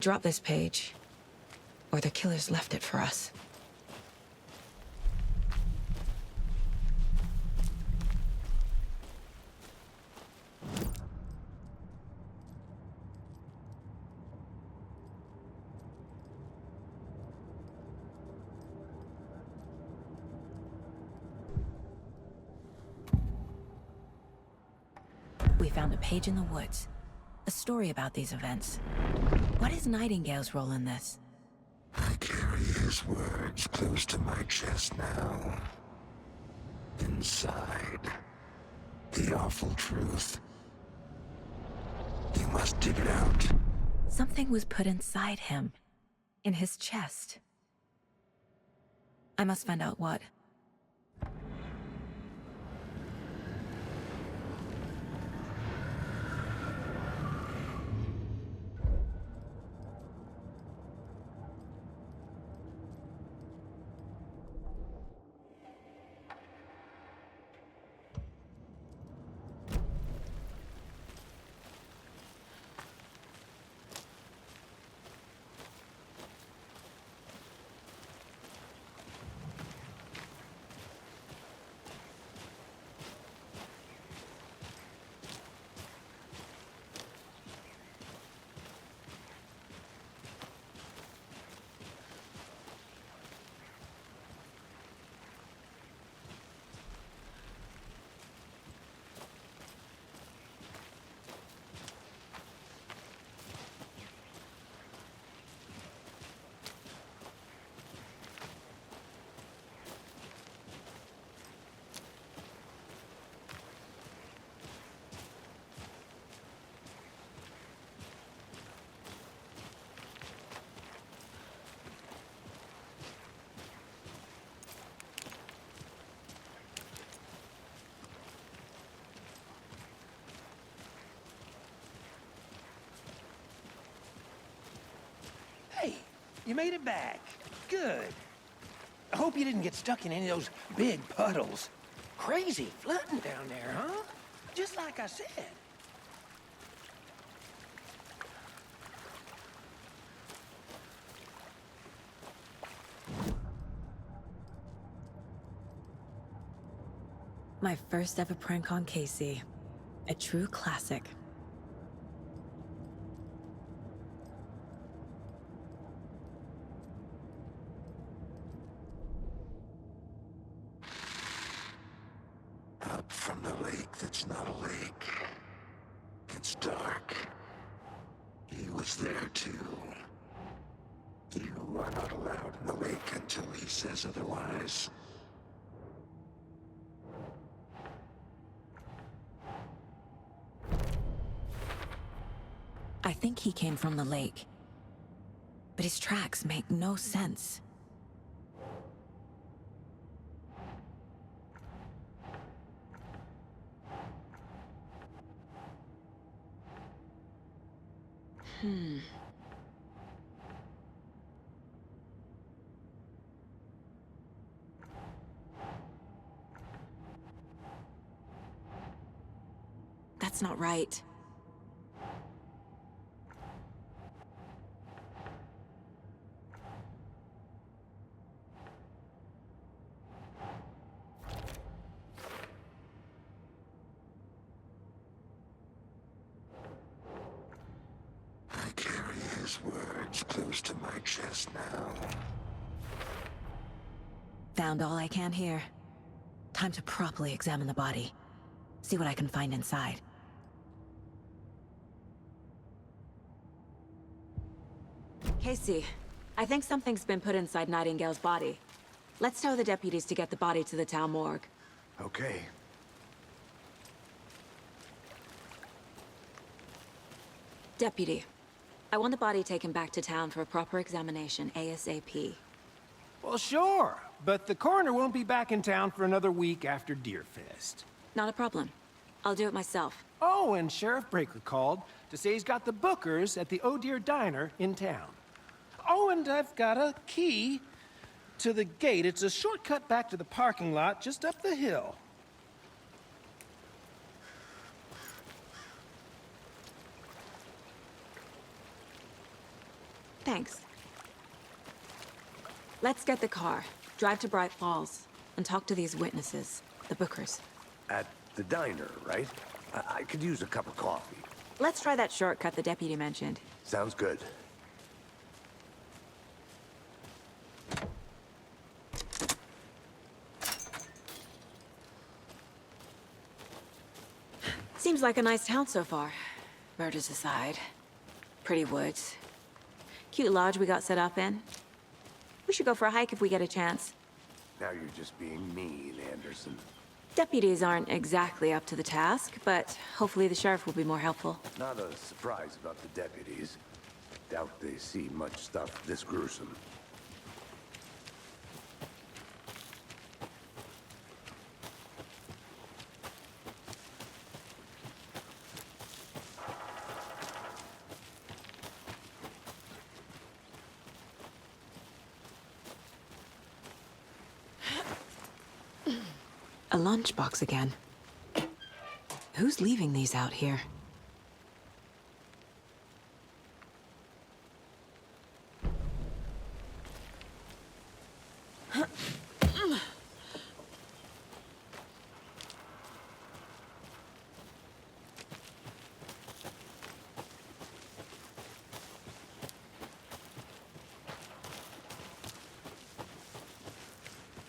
Drop this page, or the killers left it for us. We found a page in the woods. A story about these events. What is Nightingale's role in this? I carry his words close to my chest now. Inside, the awful truth. You must dig it out. Something was put inside him. In his chest. I must find out what. Hey, you made it back. Good. I hope you didn't get stuck in any of those big puddles. Crazy flooding down there, huh? Just like I said. My first ever prank on Casey. A true classic. Up from the lake that's not a lake. It's dark. He was there too. You are not allowed in the lake until he says otherwise. I think he came from the lake. But his tracks make no sense. That's not right. I carry his words close to my chest now. Found all I can here. Time to properly examine the body. See what I can find inside. Casey, I think something's been put inside Nightingale's body. Let's tell the deputies to get the body to the town morgue. Okay. Deputy, I want the body taken back to town for a proper examination ASAP. Well, sure. But the coroner won't be back in town for another week after Deerfest. Not a problem. I'll do it myself. Oh, and Sheriff Breaker called to say he's got the bookers at the Oh Dear Diner in town. Oh, and I've got a key to the gate. It's a shortcut back to the parking lot just up the hill. Thanks. Let's get the car, drive to Bright Falls, and talk to these witnesses, the Bookers. At the diner, right? I could use a cup of coffee. Let's try that shortcut the deputy mentioned. Sounds good. Seems like a nice town so far. Murders aside. Pretty woods. Cute lodge we got set up in. We should go for a hike if we get a chance. Now you're just being mean, Anderson. Deputies aren't exactly up to the task, but hopefully the sheriff will be more helpful. Not a surprise about the deputies. Doubt they see much stuff this gruesome. A lunchbox again. Who's leaving these out here?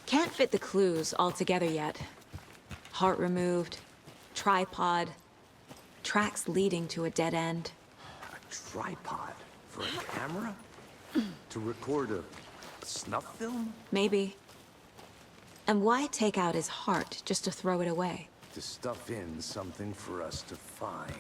Can't fit the clues all together yet. Heart removed, tripod, tracks leading to a dead end. A tripod for a camera? To record a snuff film? Maybe. And why take out his heart just to throw it away? To stuff in something for us to find.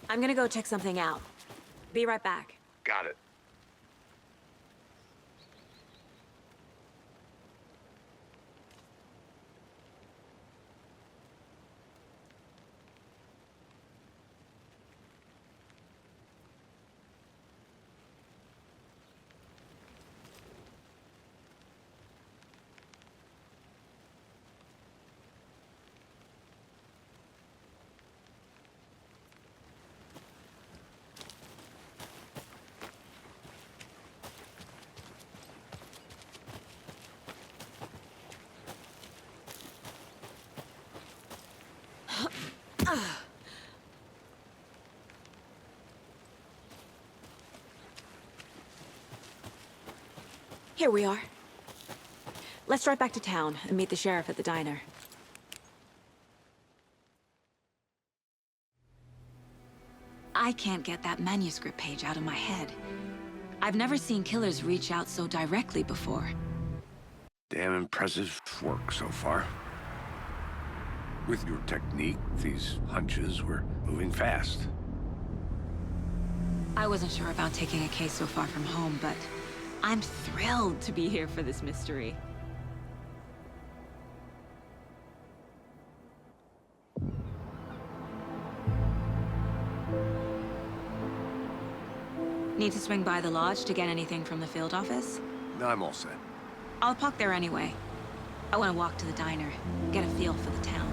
I'm gonna go check something out. Be right back. Got it. Here we are. Let's drive back to town and meet the sheriff at the diner. I can't get that manuscript page out of my head. I've never seen killers reach out so directly before. Damn impressive work so far. With your technique, these hunches were moving fast. I wasn't sure about taking a case so far from home, but I'm thrilled to be here for this mystery. Need to swing by the lodge to get anything from the field office? I'm all set. I'll park there anyway. I want to walk to the diner, get a feel for the town.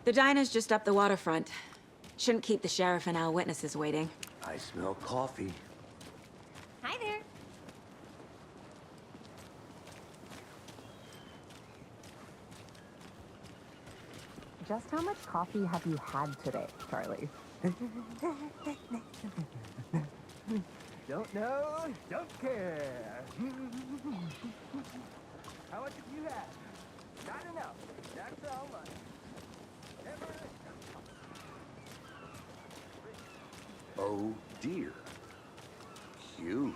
The diner's just up the waterfront. Shouldn't keep the sheriff and our witnesses waiting. I smell coffee. Hi there. Just how much coffee have you had today, Charlie? Don't know, don't care. How much have you had? Not enough. That's how much. Never... Oh dear. Cute.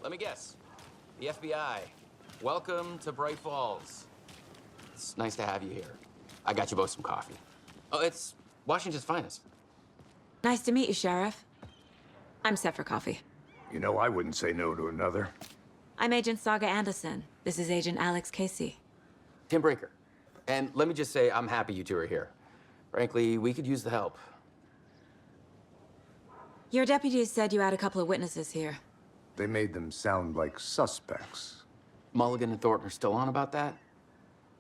Let me guess. The FBI. Welcome to Bright Falls. It's nice to have you here. I got you both some coffee. Oh, it's Washington's finest. Nice to meet you, Sheriff. I'm set for coffee. You know, I wouldn't say no to another. I'm Agent Saga Anderson. This is Agent Alex Casey. Tim Breaker. And let me just say, I'm happy you two are here. Frankly, we could use the help. Your deputies said you had a couple of witnesses here. They made them sound like suspects. Mulligan and Thornton are still on about that?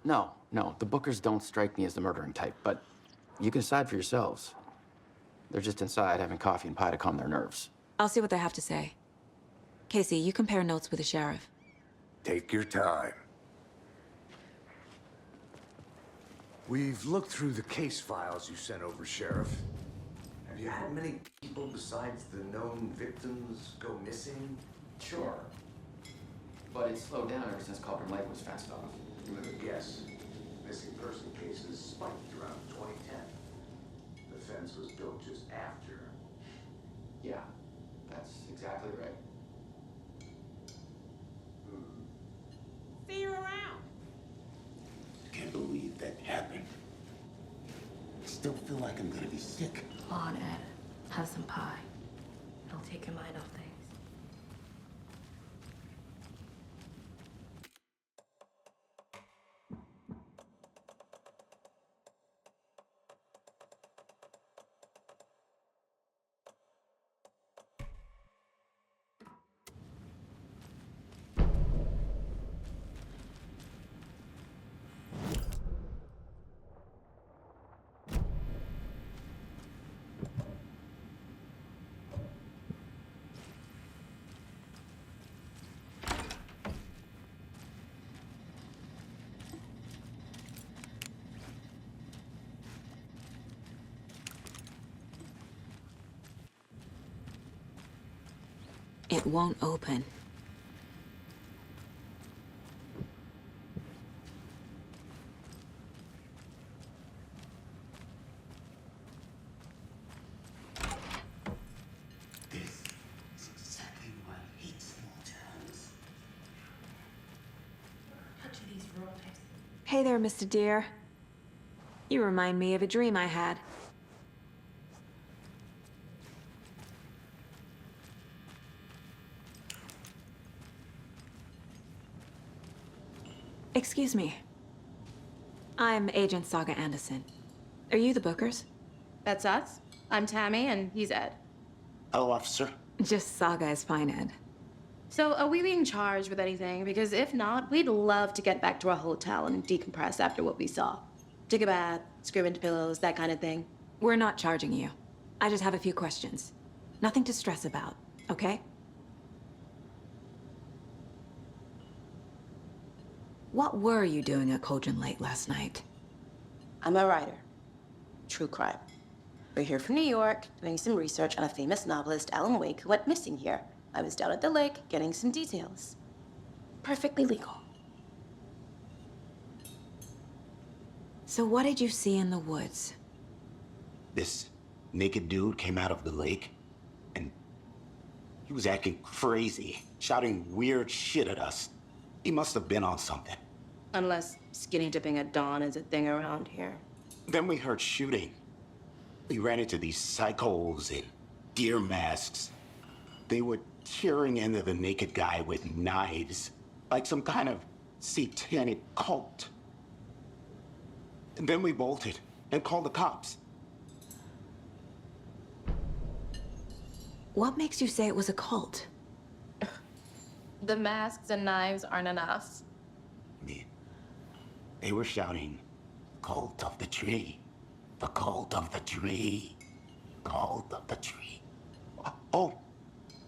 No, the Bookers don't strike me as the murdering type, but you can decide for yourselves. They're just inside having coffee and pie to calm their nerves. I'll see what they have to say. Casey, you compare notes with the sheriff. Take your time. We've looked through the case files you sent over, Sheriff. Have you had many people besides the known victims go missing? Sure. But it's slowed down ever since Culver Lake was fenced off. Let me guess. Missing person cases spiked around 2010. The fence was built just after. Yeah, that's exactly right. See you around. Can't believe that happened. I still feel like I'm gonna be sick. Come on, Ed. Have some pie. It'll take your mind off things. It won't open. This is exactly why I hate small towns. How do these rural types? Hey there, Mr. Deer. You remind me of a dream I had. Excuse me. I'm Agent Saga Anderson. Are you the Bookers? That's us. I'm Tammy, and he's Ed. Hello, officer. Just Saga is fine, Ed. So, are we being charged with anything? Because if not, we'd love to get back to our hotel and decompress after what we saw. Take a bath, scream into pillows, that kind of thing. We're not charging you. I just have a few questions. Nothing to stress about, okay? What were you doing at Cauldron Lake last night? I'm a writer. True crime. We're here from New York, doing some research on a famous novelist, Alan Wake, who went missing here. I was down at the lake, getting some details. Perfectly legal. So what did you see in the woods? This naked dude came out of the lake, and he was acting crazy, shouting weird shit at us. He must have been on something. Unless skinny dipping at dawn is a thing around here. Then we heard shooting. We ran into these psychos in deer masks. They were tearing into the naked guy with knives, like some kind of satanic cult. And then we bolted and called the cops. What makes you say it was a cult? The masks and knives aren't enough. I mean, they were shouting, "Cult of the tree, the cult of the tree, cult of the tree." Oh,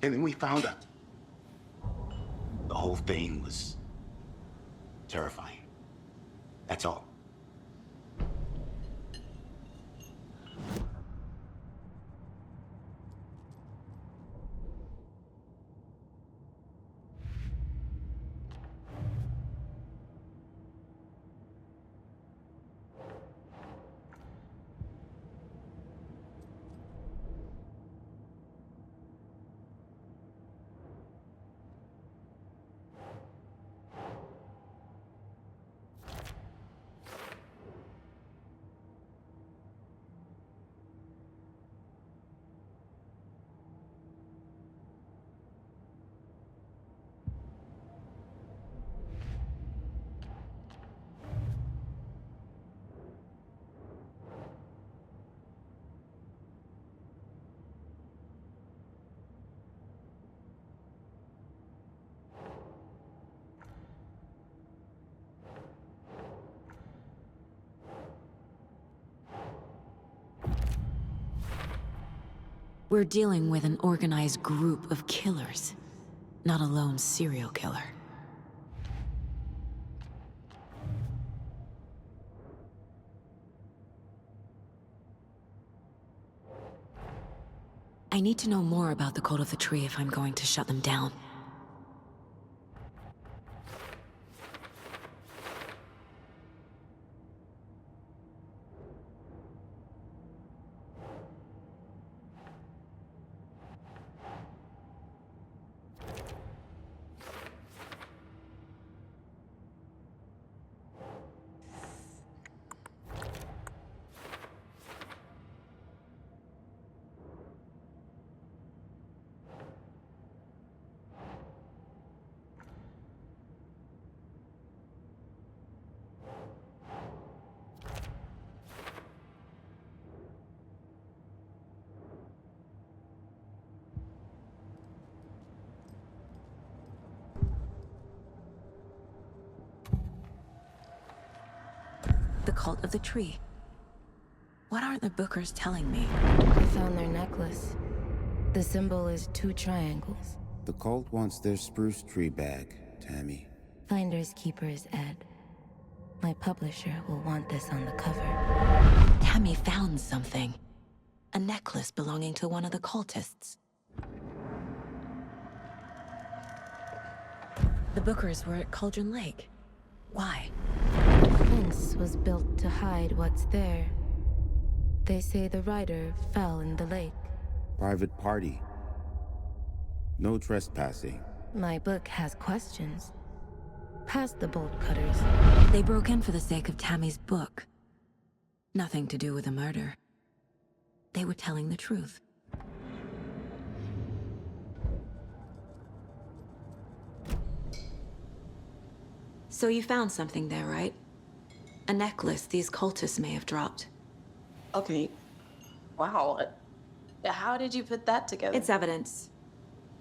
and then we found out. The whole thing was terrifying. That's all. We're dealing with an organized group of killers, not a lone serial killer. I need to know more about the Cult of the Tree if I'm going to shut them down. The Cult of the Tree. What aren't the Bookers telling me? I found their necklace. The symbol is 2 triangles. The cult wants their spruce tree back, Tammy. Finders keepers, Ed. My publisher will want this on the cover. Tammy found something. A necklace belonging to one of the cultists. The Bookers were at Cauldron Lake. Why? The fence was built to hide what's there. They say the rider fell in the lake. Private party. No trespassing. My book has questions. Past the bolt cutters. They broke in for the sake of Tammy's book. Nothing to do with the murder. They were telling the truth. So you found something there, right? A necklace these cultists may have dropped. Okay. Wow. How did you put that together? It's evidence.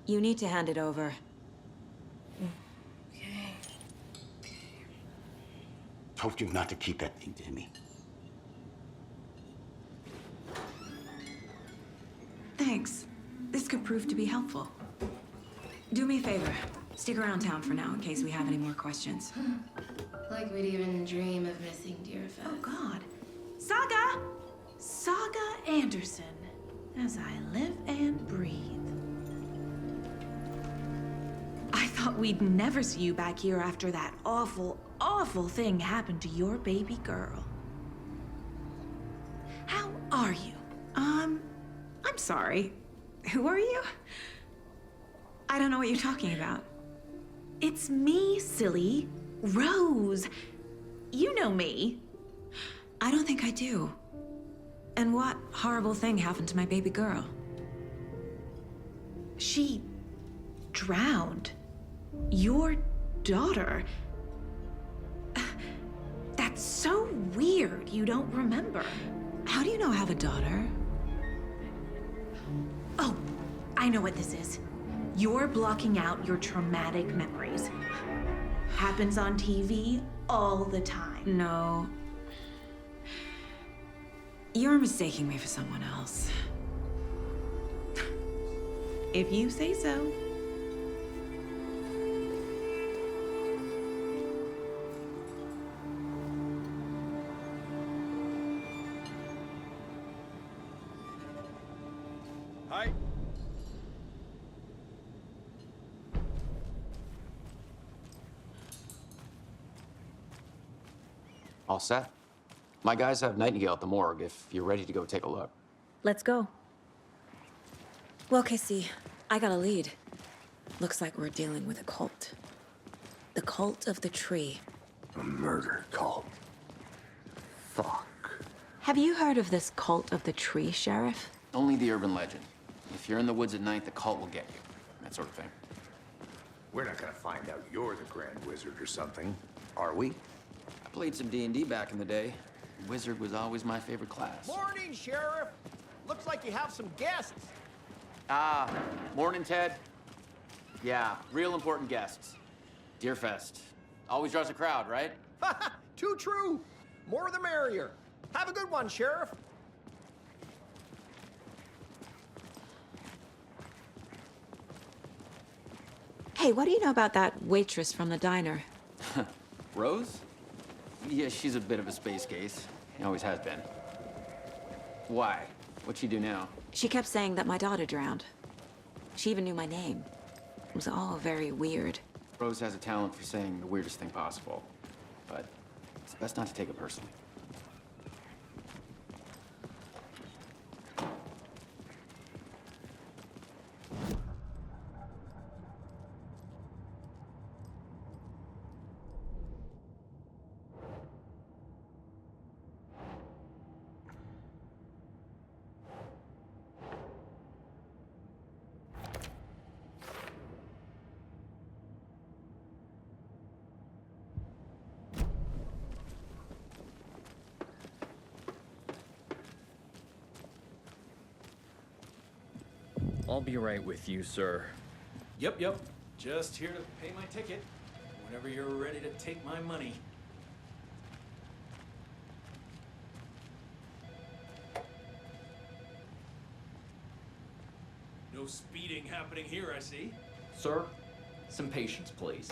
You need to hand it over. Okay. Told you not to keep that thing, Tammy. Thanks. This could prove to be helpful. Do me a favor. Stick around town for now in case we have any more questions. Like we'd even dream of missing Deerfest. Oh, God. Saga! Saga Anderson. As I live and breathe. I thought we'd never see you back here after that awful, awful thing happened to your baby girl. How are you? I'm sorry. Who are you? I don't know what you're talking about. It's me, silly. Rose. You know me. I don't think I do. And what horrible thing happened to my baby girl? She drowned. Your daughter. That's so weird you don't remember. How do you know I have a daughter? Oh, I know what this is. You're blocking out your traumatic memories. Happens on TV all the time. No. You're mistaking me for someone else. If you say so. Hi. All set? My guys have Nightingale at the morgue if you're ready to go take a look. Let's go. Well, Casey, I got a lead. Looks like we're dealing with a cult. The Cult of the Tree. A murder cult. Fuck. Have you heard of this Cult of the Tree, Sheriff? Only the urban legend. If you're in the woods at night, the cult will get you. That sort of thing. We're not gonna find out you're the Grand Wizard or something, are we? I played some D&D back in the day. Wizard was always my favorite class. Morning, Sheriff. Looks like you have some guests. Morning, Ted. Yeah, real important guests. Deerfest. Always draws a crowd, right? Too true. More the merrier. Have a good one, Sheriff. Hey, what do you know about that waitress from the diner? Rose? Yeah, she's a bit of a space case. She always has been. Why? What'd she do now? She kept saying that my daughter drowned. She even knew my name. It was all very weird. Rose has a talent for saying the weirdest thing possible. But it's best not to take it personally. I'll be right with you, sir. Yep. Just here to pay my ticket. Whenever you're ready to take my money. No speeding happening here, I see. Sir, some patience, please.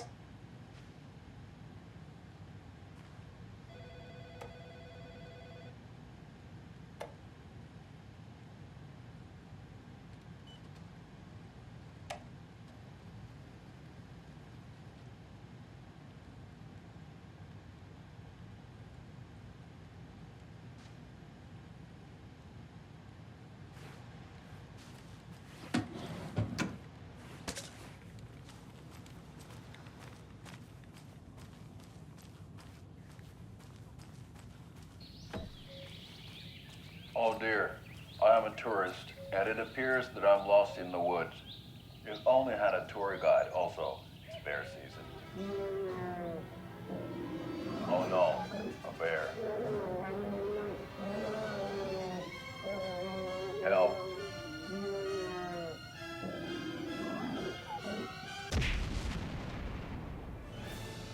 Oh dear, I am a tourist, and it appears that I'm lost in the woods. You only had a tour guide also. It's bear season. Oh no, a bear. Help.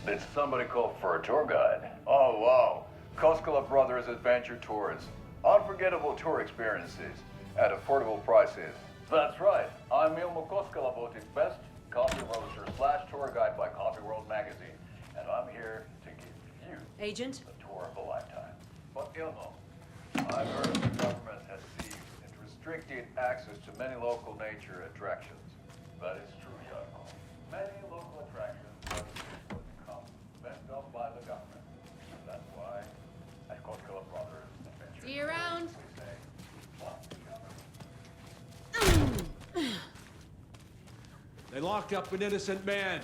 Did somebody call for a tour guide? Oh wow, Koskela Brothers Adventure Tours. Unforgettable tour experiences at affordable prices. That's right. I'm Ilmo Koskela, voted best coffee roaster / tour guide by Coffee World magazine, and I'm here to give you Agent? a tour of a lifetime. But Ilmo, I've heard the government has seized and restricted access to many local nature attractions. That is true, Yako. Many local attractions have become messed up by the government. That's why at Koskela Brothers Adventure. See you around. They locked up an innocent man.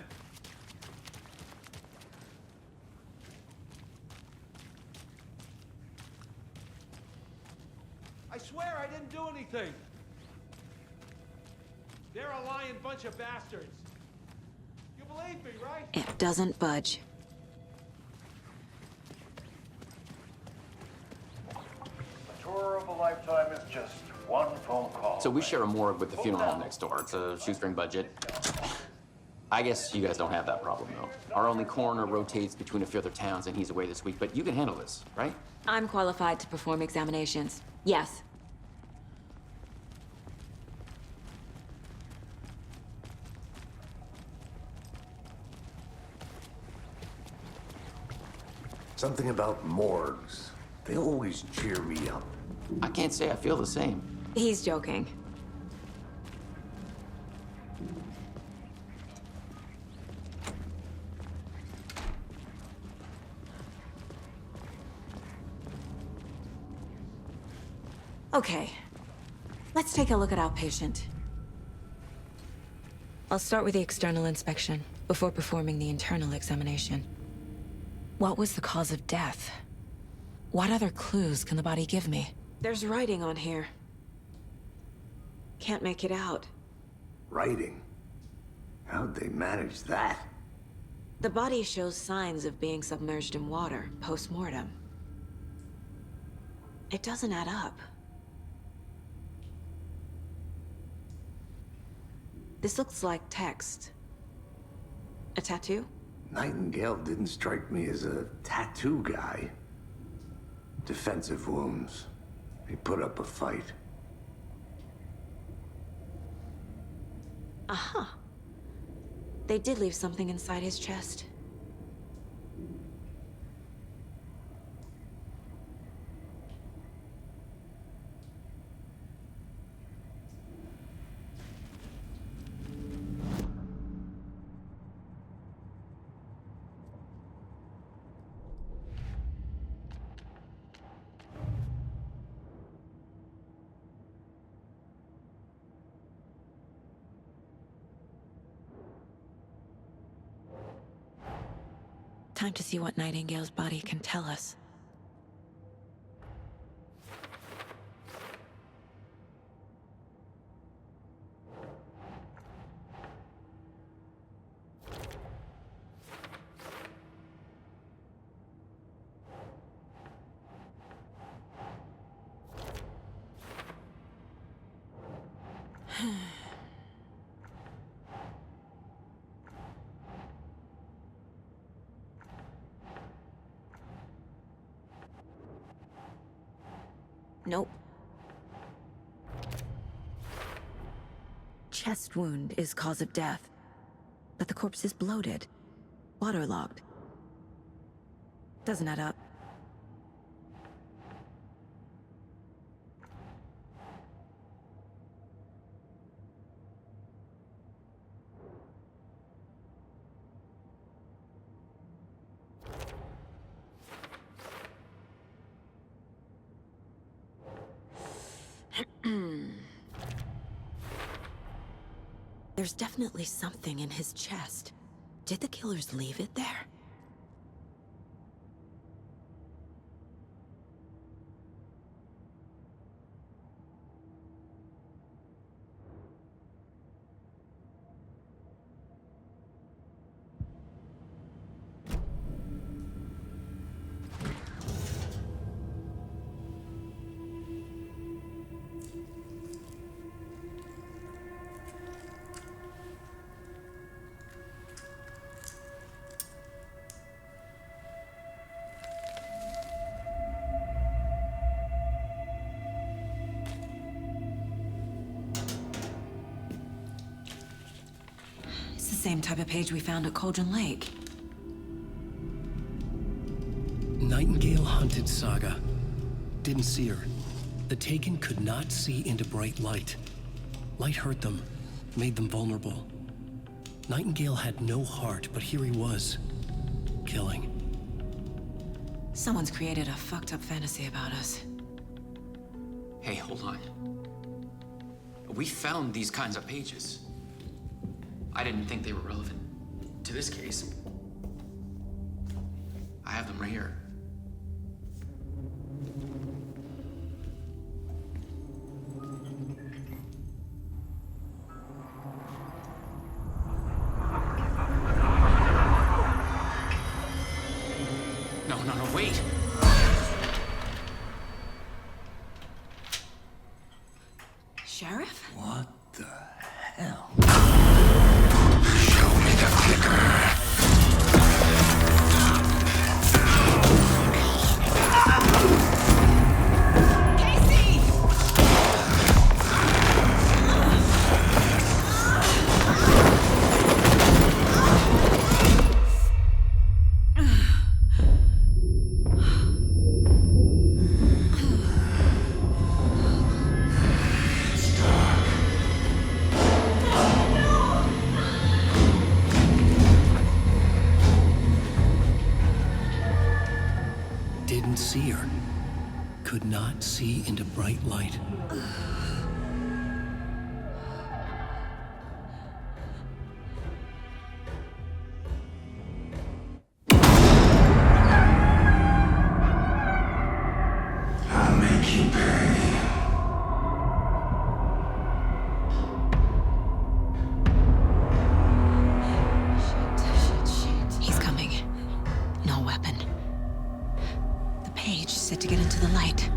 I swear I didn't do anything. They're a lying bunch of bastards. You believe me, right? It doesn't budge. A tour of a lifetime is just one phone call. So we share a morgue with the funeral home next door. It's a shoestring budget. I guess you guys don't have that problem, though. Our only coroner rotates between a few other towns, and he's away this week. But you can handle this, right? I'm qualified to perform examinations. Yes. Something about morgues. They always cheer me up. I can't say I feel the same. He's joking. Okay, let's take a look at our patient. I'll start with the external inspection before performing the internal examination. What was the cause of death? What other clues can the body give me? There's writing on here. Can't make it out. Writing? How'd they manage that? The body shows signs of being submerged in water post-mortem. It doesn't add up. This looks like text. A tattoo? Nightingale didn't strike me as a tattoo guy. Defensive wounds. He put up a fight. Aha. They did leave something inside his chest. Time to see what Nightingale's body can tell us. Nope. Chest wound is cause of death, but the corpse is bloated, waterlogged. Doesn't add up. There's definitely something in his chest. Did the killers leave it there? Same type of page we found at Cauldron Lake. Nightingale hunted Saga. Didn't see her. The Taken could not see into bright light. Light hurt them, made them vulnerable. Nightingale had no heart, but here he was, killing. Someone's created a fucked up fantasy about us. Hey, hold on. We found these kinds of pages. I didn't think they were relevant to this case. I have them right here. No, wait! Sheriff? What the hell? Didn't see her. Could not see into bright light. I'll make you pay. Shit. He's coming. No weapon. The page set to get into the light.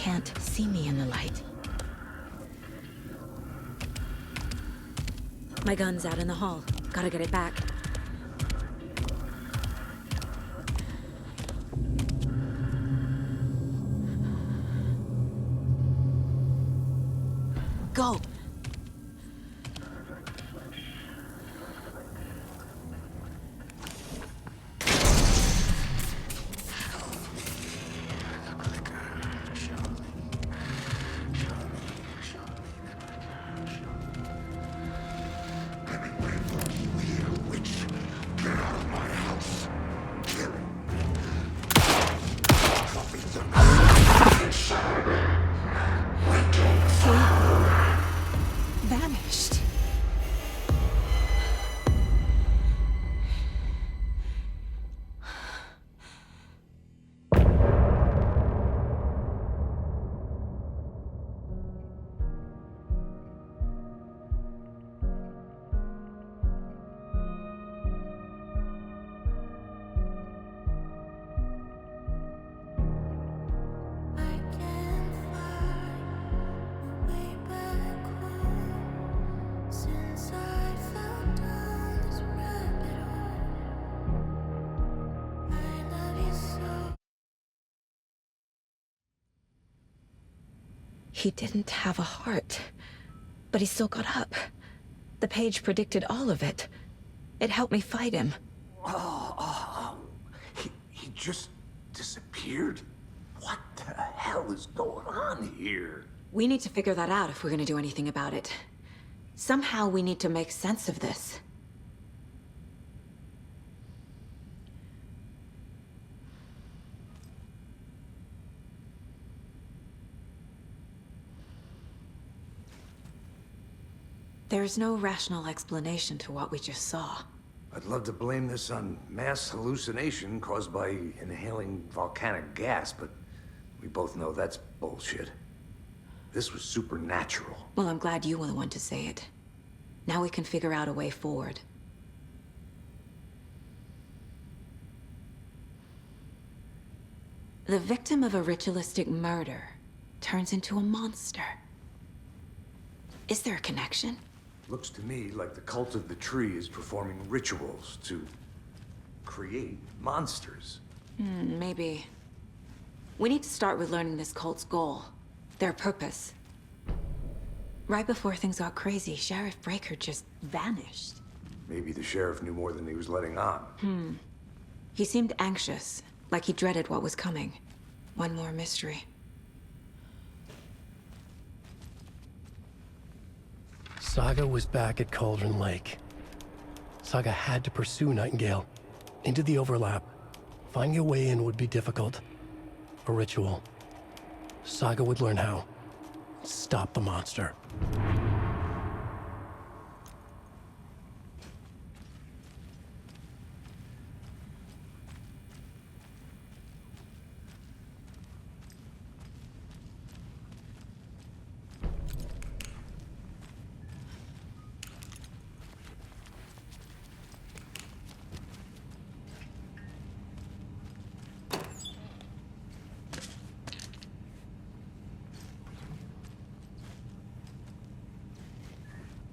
can't see me in the light. My gun's out in the hall. Gotta get it back. Go! Vanished. He didn't have a heart, but he still got up. The page predicted all of it. It helped me fight him. He just disappeared? What the hell is going on here? We need to figure that out if we're gonna do anything about it. Somehow we need to make sense of this. There's no rational explanation to what we just saw. I'd love to blame this on mass hallucination caused by inhaling volcanic gas, but we both know that's bullshit. This was supernatural. Well, I'm glad you were the one to say it. Now we can figure out a way forward. The victim of a ritualistic murder turns into a monster. Is there a connection? Looks to me like the cult of the tree is performing rituals to create monsters. Maybe. We need to start with learning this cult's goal. Their purpose. Right before things got crazy, Sheriff Breaker just vanished. Maybe the sheriff knew more than he was letting on. He seemed anxious, like he dreaded what was coming. One more mystery. Saga was back at Cauldron Lake. Saga had to pursue Nightingale into the overlap. Finding a way in would be difficult. A ritual. Saga would learn how. Stop the monster.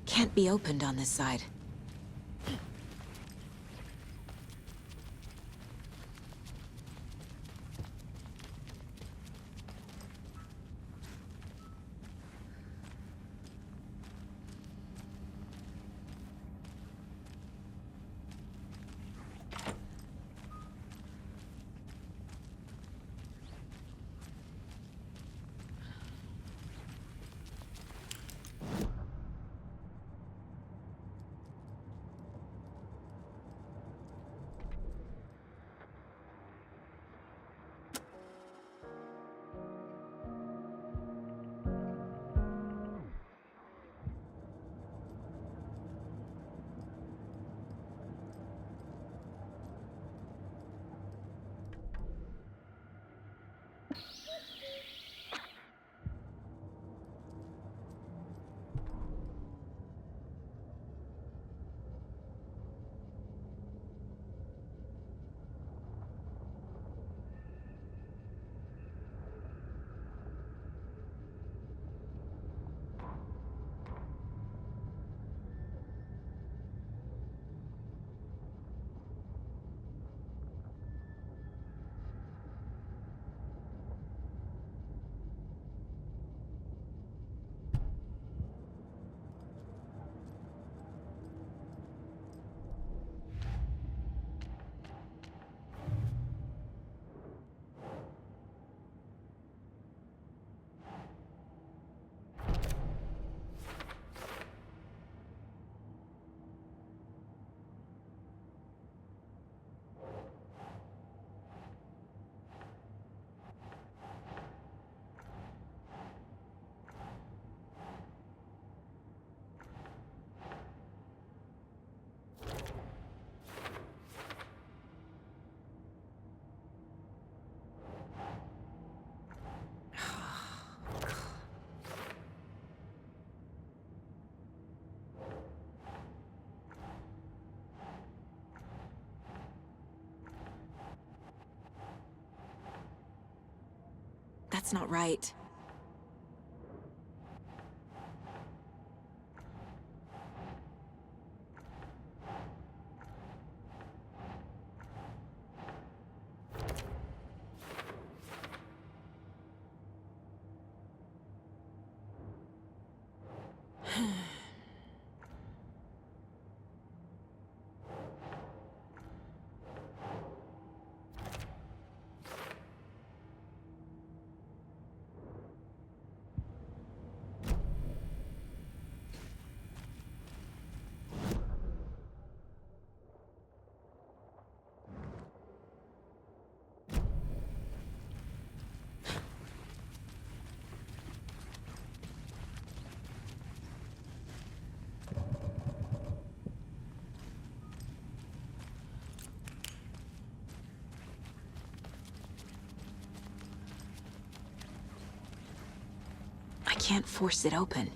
Can't be opened on this side. That's not right. I can't force it open.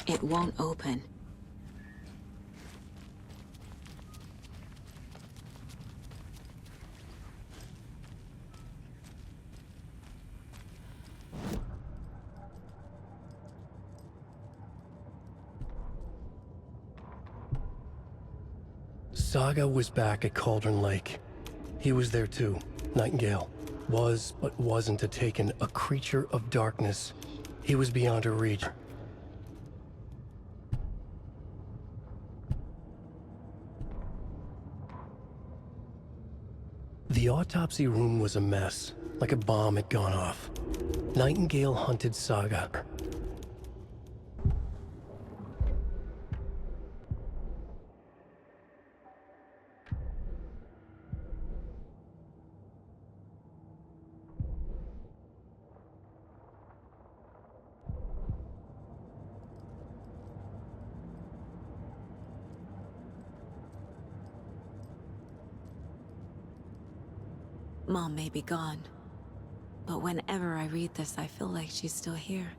It won't open. Saga was back at Cauldron Lake. He was there too. Nightingale was, but wasn't a Taken, a creature of darkness. He was beyond her reach. The autopsy room was a mess, like a bomb had gone off. Nightingale hunted Saga. Mom may be gone, but whenever I read this, I feel like she's still here.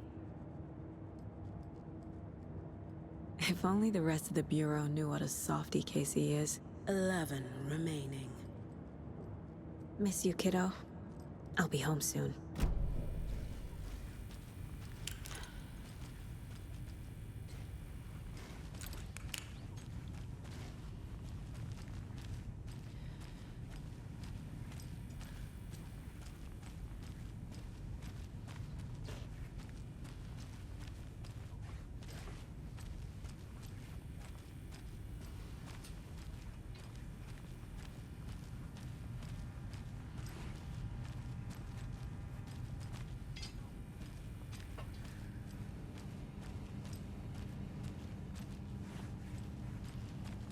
If only the rest of the Bureau knew what a softy Casey is. 11 remaining. Miss you, kiddo. I'll be home soon.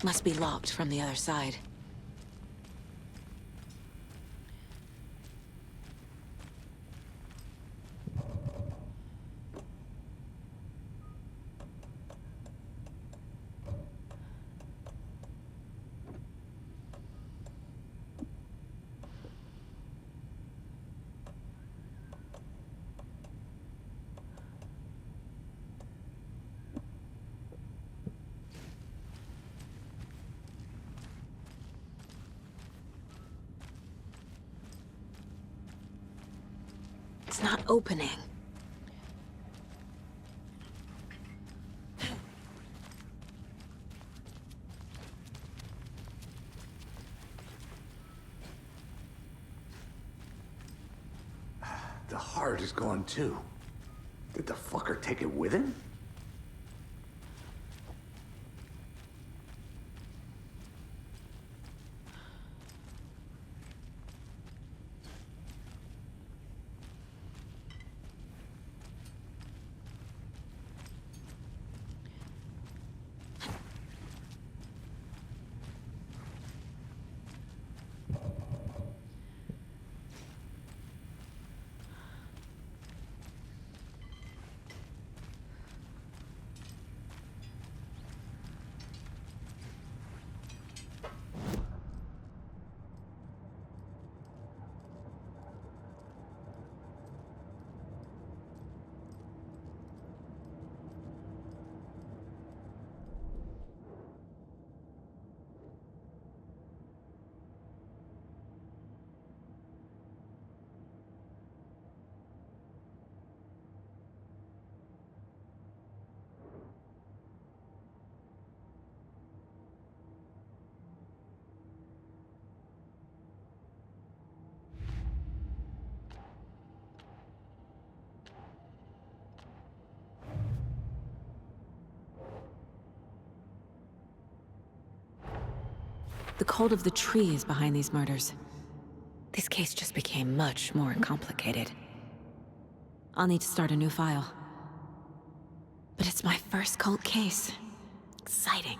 Must be locked from the other side. It's not opening. The heart is gone too. Did the fucker take it with him? The cult of the tree is behind these murders. This case just became much more complicated. I'll need to start a new file. But it's my first cult case. Exciting.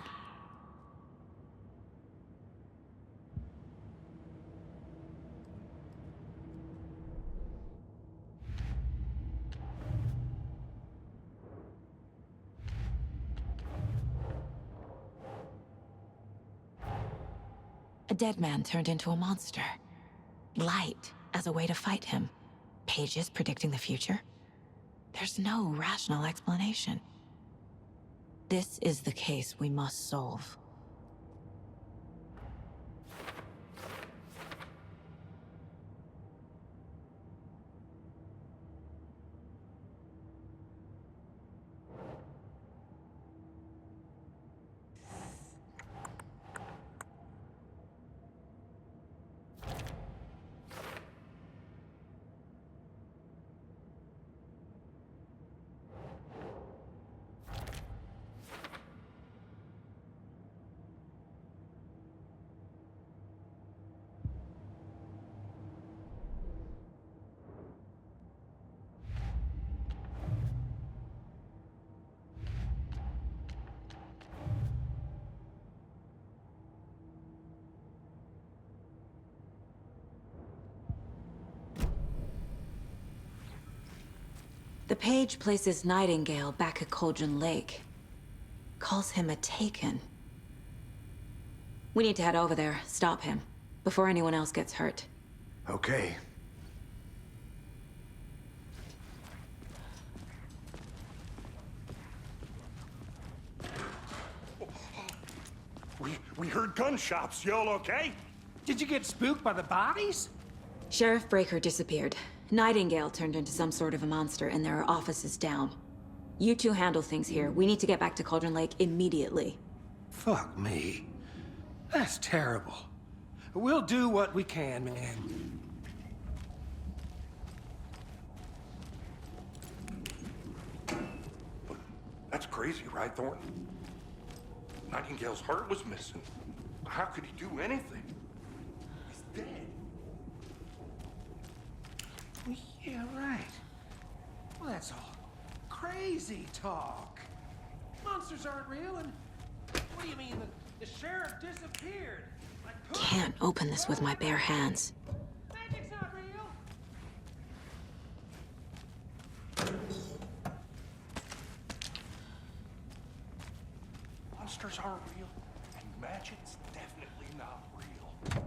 A dead man turned into a monster. Light as a way to fight him. Pages predicting the future. There's no rational explanation. This is the case we must solve. The page places Nightingale back at Cauldron Lake. Calls him a Taken. We need to head over there, stop him, before anyone else gets hurt. Okay. We heard gunshots. Y'all okay? Did you get spooked by the bodies? Sheriff Breaker disappeared. Nightingale turned into some sort of a monster, and there are offices down. You two handle things here. We need to get back to Cauldron Lake immediately. Fuck me. That's terrible. We'll do what we can, man. That's crazy, right, Thornton? Nightingale's heart was missing. How could he do anything? He's dead. Yeah, right. Well, that's all crazy talk. Monsters aren't real, and what do you mean? The sheriff disappeared? Like, Can't open this with my bare hands. magic's not real. Monsters aren't real, and magic's definitely not real.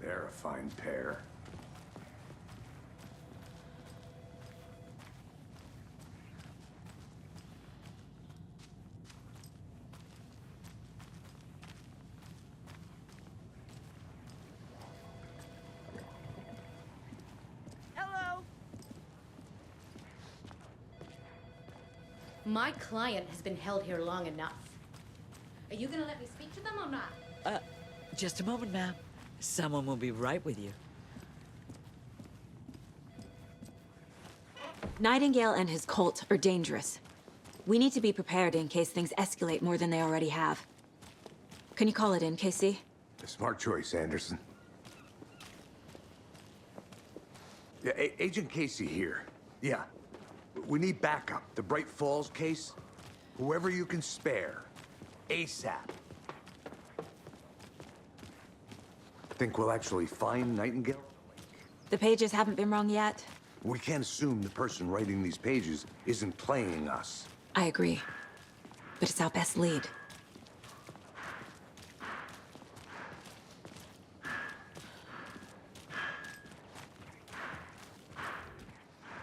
They're a fine pair. My client has been held here long enough. Are you gonna let me speak to them or not? Just a moment, ma'am. Someone will be right with you. Nightingale and his cult are dangerous. We need to be prepared in case things escalate more than they already have. Can you call it in, KC? A smart choice, Anderson. Yeah, Agent Casey here. Yeah. We need backup. The Bright Falls case? Whoever you can spare. ASAP. Think we'll actually find Nightingale? The pages haven't been wrong yet. We can't assume the person writing these pages isn't playing us. I agree. But it's our best lead.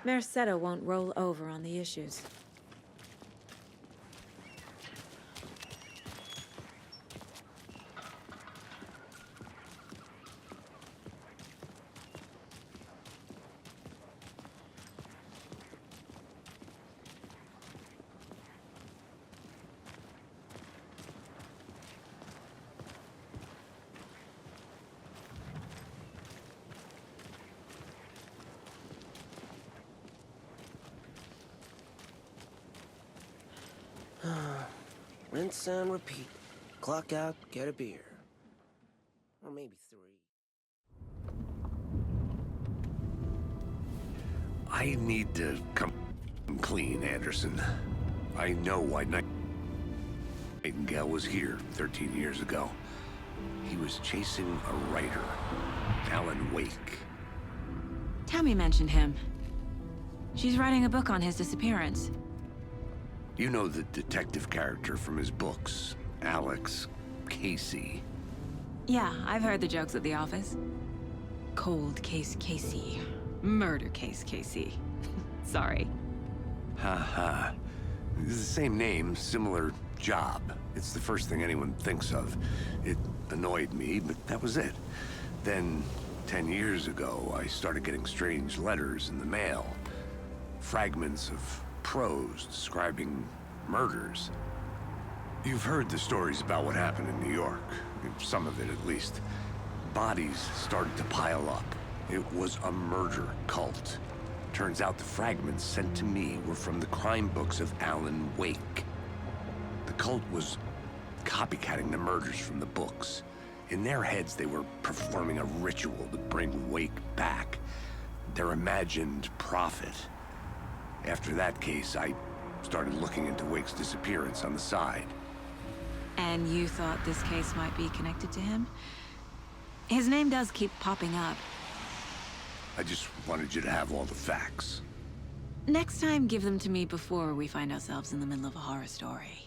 Mercado won't roll over on the issues. Rinse and repeat. Clock out, get a beer. Or maybe 3. I need to come clean, Anderson. I know why Nightingale was here 13 years ago. He was chasing a writer, Alan Wake. Tammy mentioned him. She's writing a book on his disappearance. You know the detective character from his books, Alex Casey. Yeah, I've heard the jokes at the office. Cold case Casey. Murder case Casey. Sorry. Ha. It's the same name, similar job. It's the first thing anyone thinks of. It annoyed me, but that was it. Then, 10 years ago, I started getting strange letters in the mail. Fragments of prose describing murders. You've heard the stories about what happened in New York. Some of it, at least. Bodies started to pile up. It was a murder cult. Turns out the fragments sent to me were from the crime books of Alan Wake. The cult was copycatting the murders from the books. In their heads, they were performing a ritual to bring Wake back. Their imagined prophet. After that case, I started looking into Wake's disappearance on the side. And you thought this case might be connected to him? His name does keep popping up. I just wanted you to have all the facts. Next time, give them to me before we find ourselves in the middle of a horror story.